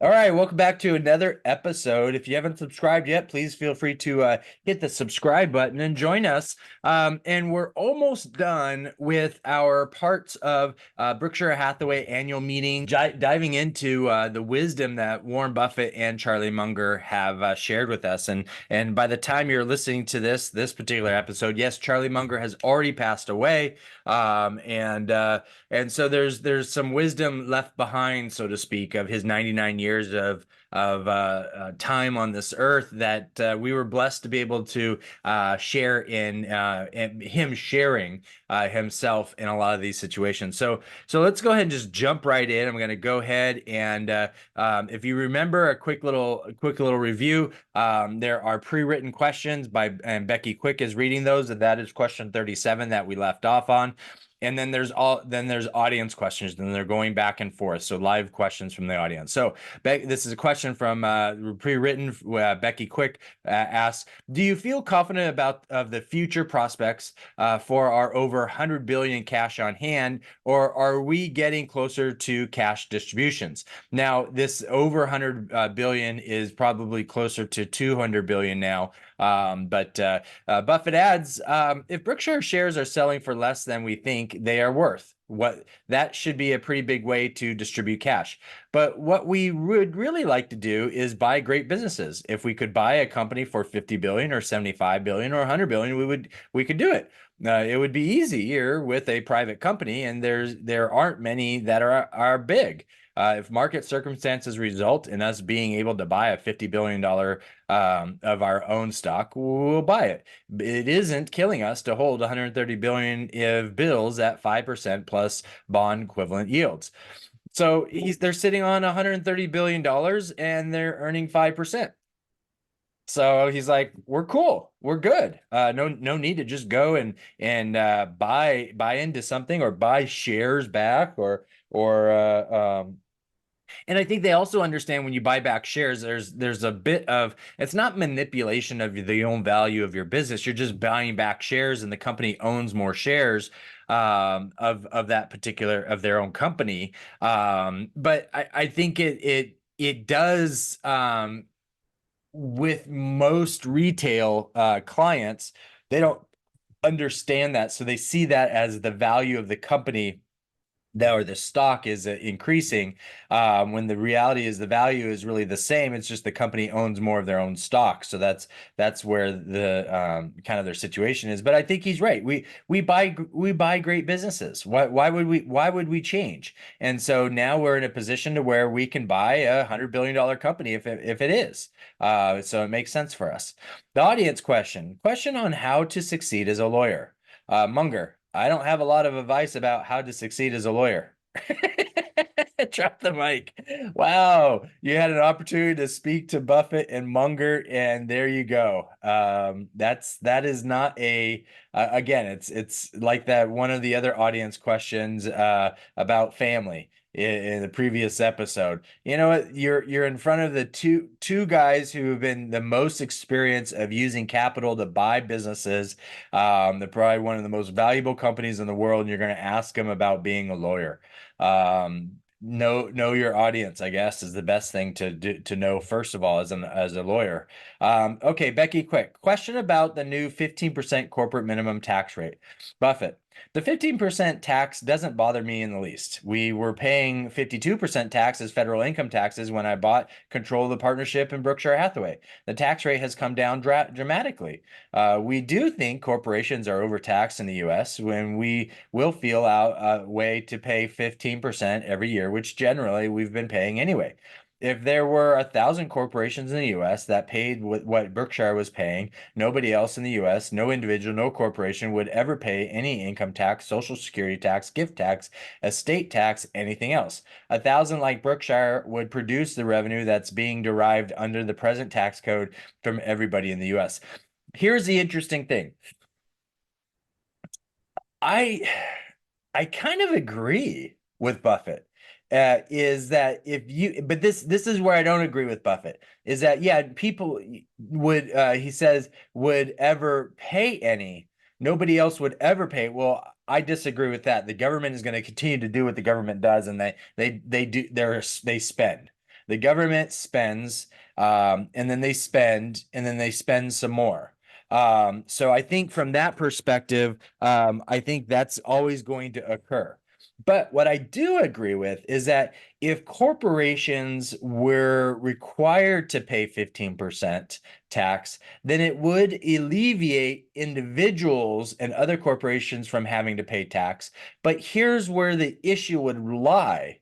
All right, welcome back to another episode. If you haven't subscribed yet, please feel free to hit the subscribe button and join us. And we're almost done with our parts of Berkshire Hathaway annual meeting, diving into the wisdom that Warren Buffett and Charlie Munger have shared with us. And by the time you're listening to this particular episode, yes, Charlie Munger has already passed away. And so there's some wisdom left behind, so to speak, of his 99 years of time on this earth that we were blessed to be able to share in him sharing himself in a lot of these situations. So let's go ahead and just jump right in. I'm going to go ahead and if you remember a quick little review, there are pre-written questions by and Becky Quick is reading those, and that is question 37 that we left off on. And then there's audience questions, and they're going back and forth. So live questions from the audience. So this is a question from pre-written. Becky Quick asks, "Do you feel confident about the future prospects for our over 100 billion cash on hand, or are we getting closer to cash distributions?" Now, this over 100 billion is probably closer to 200 billion now. But Buffett adds, if Berkshire shares are selling for less than we think they are worth, that should be a pretty big way to distribute cash. But what we would really like to do is buy great businesses. If we could buy a company for 50 billion or 75 billion or 100 billion, we could do it. It would be easier with a private company, and there aren't many that are big. If market circumstances result in us being able to buy a $50 billion of our own stock, we'll buy it. It isn't killing us to hold 130 billion of bills at 5% plus bond equivalent yields. So they're sitting on 130 billion dollars and they're earning 5%. So he's like, "We're cool, we're good. No need to just go and buy into something or buy shares back or." And I think they also understand when you buy back shares, there's a bit of, it's not manipulation of the own value of your business. You're just buying back shares, and the company owns more shares of that particular of their own company. But I think it does with most retail clients, they don't understand that, so they see that as the value of the company that or the stock is increasing, when the reality is the value is really the same. It's just the company owns more of their own stock. So that's where the kind of their situation is. But I think he's right. We buy great businesses. Why would we change? And so now we're in a position to where we can buy $100 billion company if it is. So it makes sense for us. The audience question on how to succeed as a lawyer. Munger, I don't have a lot of advice about how to succeed as a lawyer. Drop the mic. Wow, you had an opportunity to speak to Buffett and Munger, and there you go. That is not a again. It's like that one of the other audience questions about family in the previous episode. You know what? You're in front of the two guys who have been the most experienced of using capital to buy businesses. They're probably one of the most valuable companies in the world, and you're going to ask them about being a lawyer. Know your audience, I guess, is the best thing to do, to know first of all as a lawyer. Okay, Becky, quick question about the new 15% corporate minimum tax rate. Buffett, the 15% tax doesn't bother me in the least. We were paying 52% tax as federal income taxes when I bought control of the partnership in Berkshire Hathaway. The tax rate has come down dramatically. We do think corporations are overtaxed in the US when we will feel out a way to pay 15% every year, which generally we've been paying anyway. If there were 1,000 corporations in the US that paid what Berkshire was paying, nobody else in the US, no individual, no corporation would ever pay any income tax, social security tax, gift tax, estate tax, anything else. 1,000 like Berkshire would produce the revenue that's being derived under the present tax code from everybody in the US. Here's the interesting thing. I I kind of agree with Buffett. Is that if you, but this is where I don't agree with Buffett, is that yeah, people would he says would ever pay any. Nobody else would ever pay. Well, I disagree with that. The government is going to continue to do what the government does, and they spend. The government spends, and then they spend, and then they spend some more. So I think from that perspective, I think that's always going to occur. But what I do agree with is that if corporations were required to pay 15% tax, then it would alleviate individuals and other corporations from having to pay tax. But here's where the issue would lie.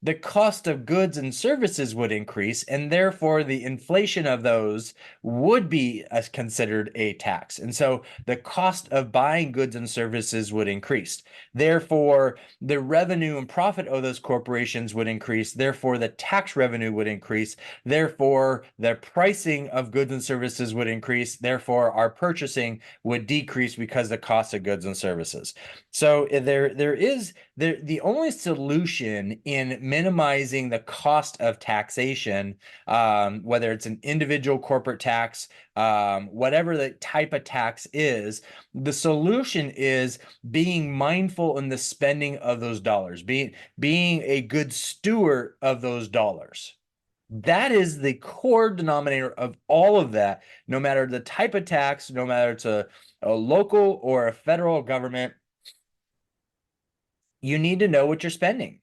The cost of goods and services would increase, and therefore the inflation of those would be considered a tax. And so the cost of buying goods and services would increase. Therefore, the revenue and profit of those corporations would increase. Therefore, the tax revenue would increase. Therefore, the pricing of goods and services would increase. Therefore, our purchasing would decrease because the cost of goods and services. So the only solution in minimizing the cost of taxation, whether it's an individual corporate tax, whatever the type of tax is, the solution is being mindful in the spending of those dollars, being a good steward of those dollars. That is the core denominator of all of that, no matter the type of tax, no matter it's a local or a federal government. You need to know what you're spending,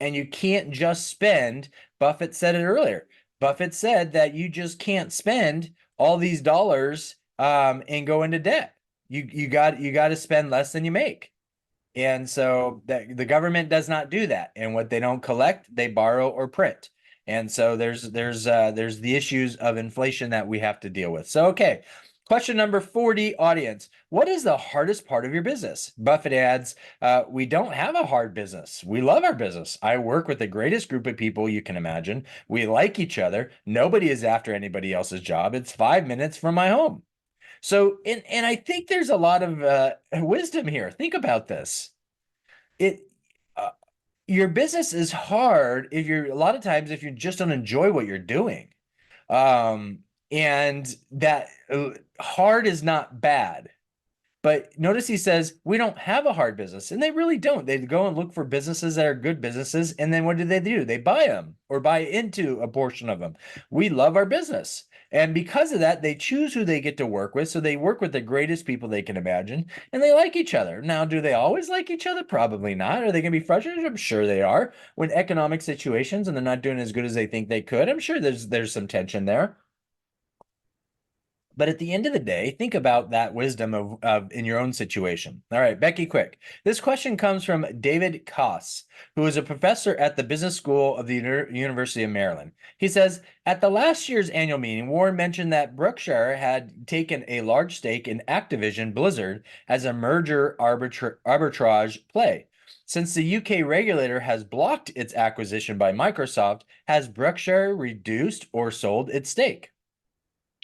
and you can't just spend. Buffett said it earlier. Buffett said that you just can't spend all these dollars and go into debt. You got to spend less than you make. And so the government does not do that. And what they don't collect, they borrow or print. And so there's the issues of inflation that we have to deal with. So, okay. Question number 40, audience. What is the hardest part of your business? Buffett adds, we don't have a hard business. We love our business. I work with the greatest group of people you can imagine. We like each other. Nobody is after anybody else's job. It's 5 minutes from my home. So, and I think there's a lot of wisdom here. Think about this. Your business is hard if you're a lot of times if you just don't enjoy what you're doing. And that hard is not bad. But notice he says, we don't have a hard business. And they really don't. They go and look for businesses that are good businesses. And then what do? They buy them or buy into a portion of them. We love our business. And because of that, they choose who they get to work with. So they work with the greatest people they can imagine. And they like each other. Now, do they always like each other? Probably not. Are they going to be frustrated? I'm sure they are. When economic situations and they're not doing as good as they think they could, I'm sure there's some tension there. But at the end of the day, think about that wisdom of in your own situation. All right, Becky, quick. This question comes from David Koss, who is a professor at the Business School of the University of Maryland. He says, at the last year's annual meeting, Warren mentioned that Berkshire had taken a large stake in Activision Blizzard as a merger arbitrage play. Since the UK regulator has blocked its acquisition by Microsoft, has Berkshire reduced or sold its stake?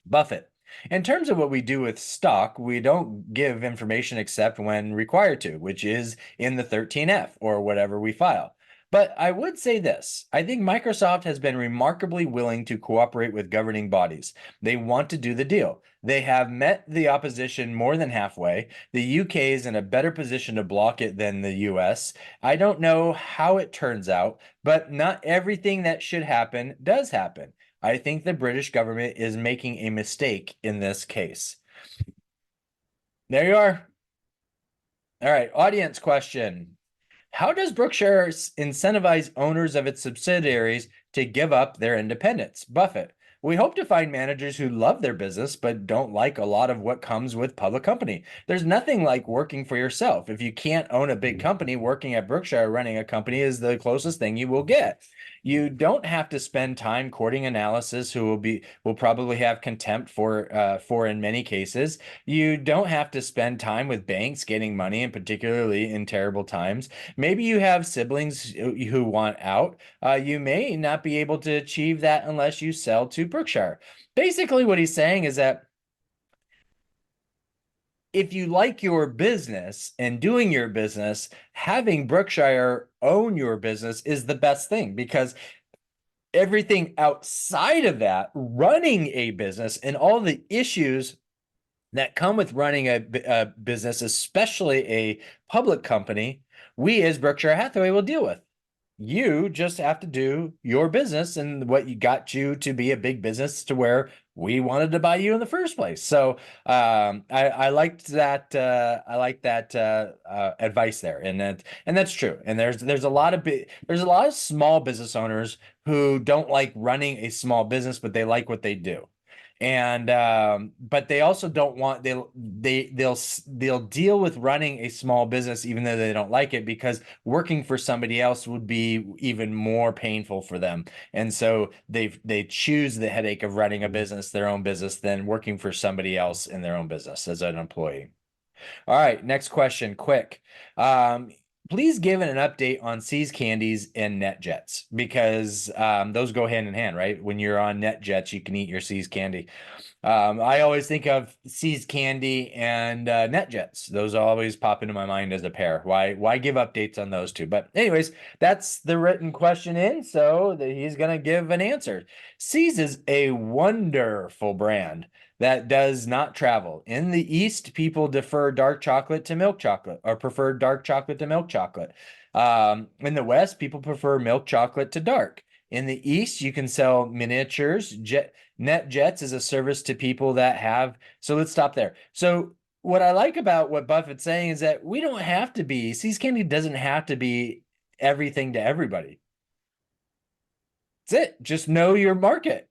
Buffett. In terms of what we do with stock, we don't give information except when required to, which is in the 13F or whatever we file. But I would say this. I think Microsoft has been remarkably willing to cooperate with governing bodies. They want to do the deal. They have met the opposition more than halfway. The UK is in a better position to block it than the US. I don't know how it turns out, but not everything that should happen does happen. I think the British government is making a mistake in this case. There you are. All right, audience question. How does Berkshire incentivize owners of its subsidiaries to give up their independence? Buffett. We hope to find managers who love their business but don't like a lot of what comes with public company. There's nothing like working for yourself. If you can't own a big company, working at Berkshire running a company is the closest thing you will get. You don't have to spend time courting analysis who will probably have contempt for in many cases. You don't have to spend time with banks getting money, and particularly in terrible times. Maybe you have siblings who want out. You may not be able to achieve that unless you sell to Berkshire. Basically, what he's saying is that if you like your business and doing your business, having Berkshire own your business is the best thing, because everything outside of that, running a business and all the issues that come with running a business, especially a public company, we as Berkshire Hathaway will deal with. You just have to do your business and what you got you to be a big business to where we wanted to buy you in the first place. So I liked that. I like that advice there, and that's true. And there's a lot of there's a lot of small business owners who don't like running a small business, but they like what they do. And but they also don't want they'll deal with running a small business even though they don't like it, because working for somebody else would be even more painful for them. And so they choose the headache of running a business, their own business, than working for somebody else in their own business as an employee. All right, next question, quick. Please give an update on See's Candies and NetJets, because those go hand in hand, right? When you're on NetJets, you can eat your See's Candy. I always think of See's Candy and NetJets. Those always pop into my mind as a pair. Why give updates on those two? But anyways, that's the written question in, so he's gonna give an answer. See's is a wonderful brand that does not travel. In the East, people defer dark chocolate to milk chocolate, or prefer dark chocolate to milk chocolate. In the West, people prefer milk chocolate to dark. In the East, you can sell miniatures. NetJets is a service to people that have. So let's stop there. So what I like about what Buffett's saying is that we don't have to be, See's Candy doesn't have to be everything to everybody. That's it. Just know your market.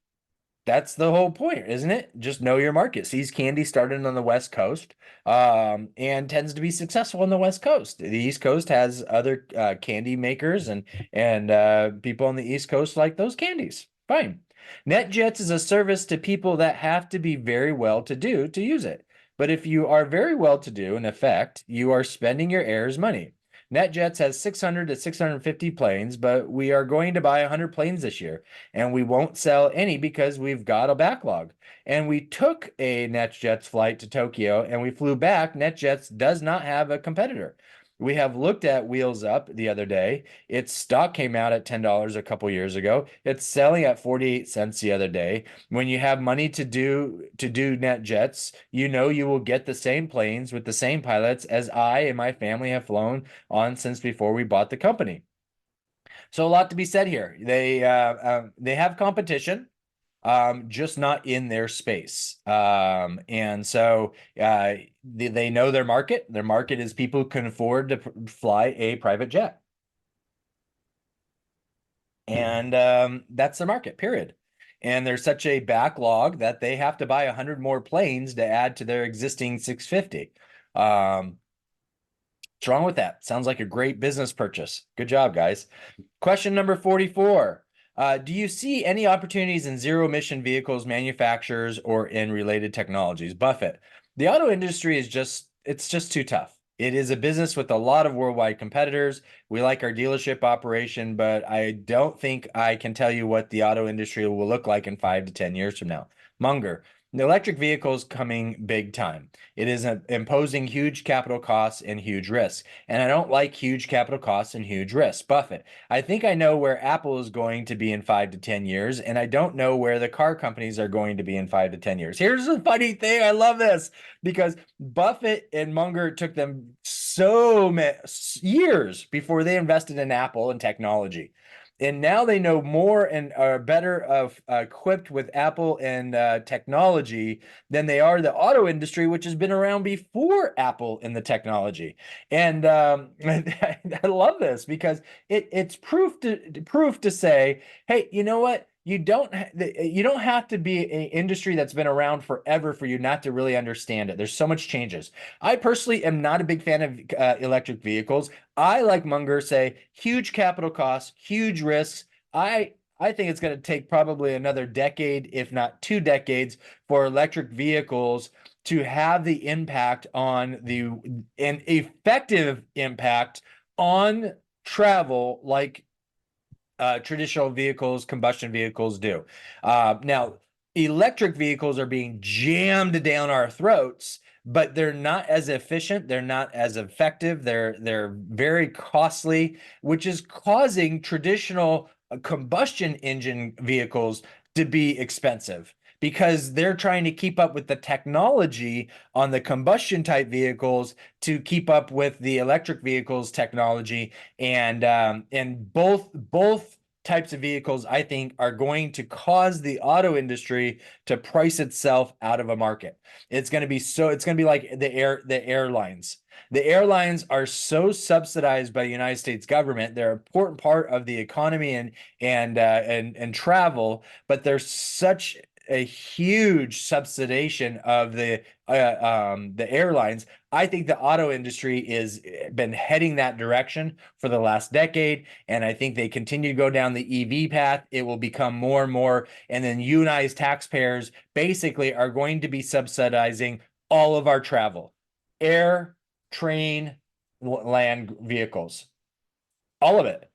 That's the whole point, isn't it? Just know your market. See's Candy started on the West Coast, and tends to be successful on the West Coast. The East Coast has other candy makers, and people on the East Coast like those candies. Fine. NetJets is a service to people that have to be very well-to-do to use it. But if you are very well-to-do, in effect, you are spending your heirs' money. NetJets has 600 to 650 planes, but we are going to buy 100 planes this year, and we won't sell any because we've got a backlog. And we took a NetJets flight to Tokyo and we flew back. NetJets does not have a competitor. We have looked at Wheels Up the other day. Its stock came out at $10 a couple years ago. It's selling at 48 cents the other day. When you have money to do NetJets, you know you will get the same planes with the same pilots as I and my family have flown on since before we bought the company. So a lot to be said here. They have competition, just not in their space. And so they know their market. Their market is people who can afford to fly a private jet. And that's their market, period. And there's such a backlog that they have to buy 100 more planes to add to their existing 650. What's wrong with that? Sounds like a great business purchase. Good job, guys. Question number 44. Do you see any opportunities in zero-emission vehicles manufacturers or in related technologies? Buffett, the auto industry is it's just too tough. It is a business with a lot of worldwide competitors. We like our dealership operation, but I don't think I can tell you what the auto industry will look like in 5 to 10 years from now. Munger, the electric vehicles coming big time. It is imposing huge capital costs and huge risks. And I don't like huge capital costs and huge risks. Buffett, I think I know where Apple is going to be in 5 to 10 years, and I don't know where the car companies are going to be in 5 to 10 years. Here's the funny thing. I love this because Buffett and Munger took them so many years before they invested in Apple and technology. And now they know more and are better equipped with Apple and technology than they are the auto industry, which has been around before Apple and the technology. And I love this because it's proof to say, hey, you know what? You don't have to be an industry that's been around forever for you not to really understand it. There's so much changes. I personally am not a big fan of electric vehicles. I, like Munger, say huge capital costs, huge risks. I think it's going to take probably another decade, if not 2 decades, for electric vehicles to have the impact on an effective impact on travel like traditional vehicles, combustion vehicles do. Now, electric vehicles are being jammed down our throats, but they're not as efficient. They're not as effective. They're very costly, which is causing traditional combustion engine vehicles to be expensive because they're trying to keep up with the technology on the combustion type vehicles to keep up with the electric vehicles technology. And both types of vehicles, I think, are going to cause the auto industry to price itself out of a market. It's going to be like the airlines. The airlines are so subsidized by the United States government. They're an important part of the economy and travel, but there's such a huge subsidization of the airlines. I think the auto industry is been heading that direction for the last decade, and I think they continue to go down the EV path. It will become more and more, and then you and I as taxpayers basically are going to be subsidizing all of our travel, air, train, land vehicles, all of it,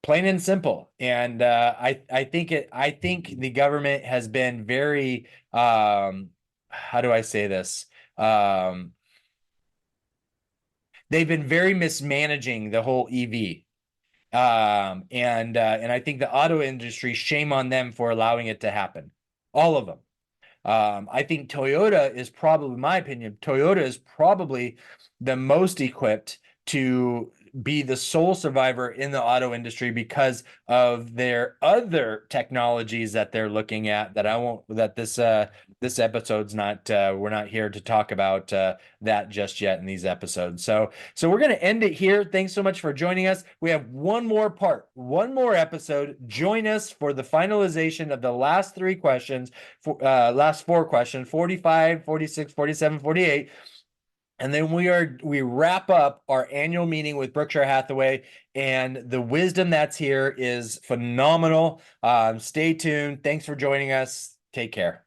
plain and simple. And I think the government has been very how do I say this? Um, they've been very mismanaging the whole EV. And I think the auto industry, shame on them for allowing it to happen. All of them. I think Toyota is probably, in my opinion, Toyota is probably the most equipped to be the sole survivor in the auto industry because of their other technologies that they're looking at that I won't, that this episode's not, we're not here to talk about that just yet in these episodes. So we're going to end it here. Thanks so much for joining us. We have one more part, one more episode. Join us for the finalization of the last three questions, last four questions, 45, 46, 47, 48. And then we wrap up our annual meeting with Berkshire Hathaway, and the wisdom that's here is phenomenal. Stay tuned. Thanks for joining us. Take care.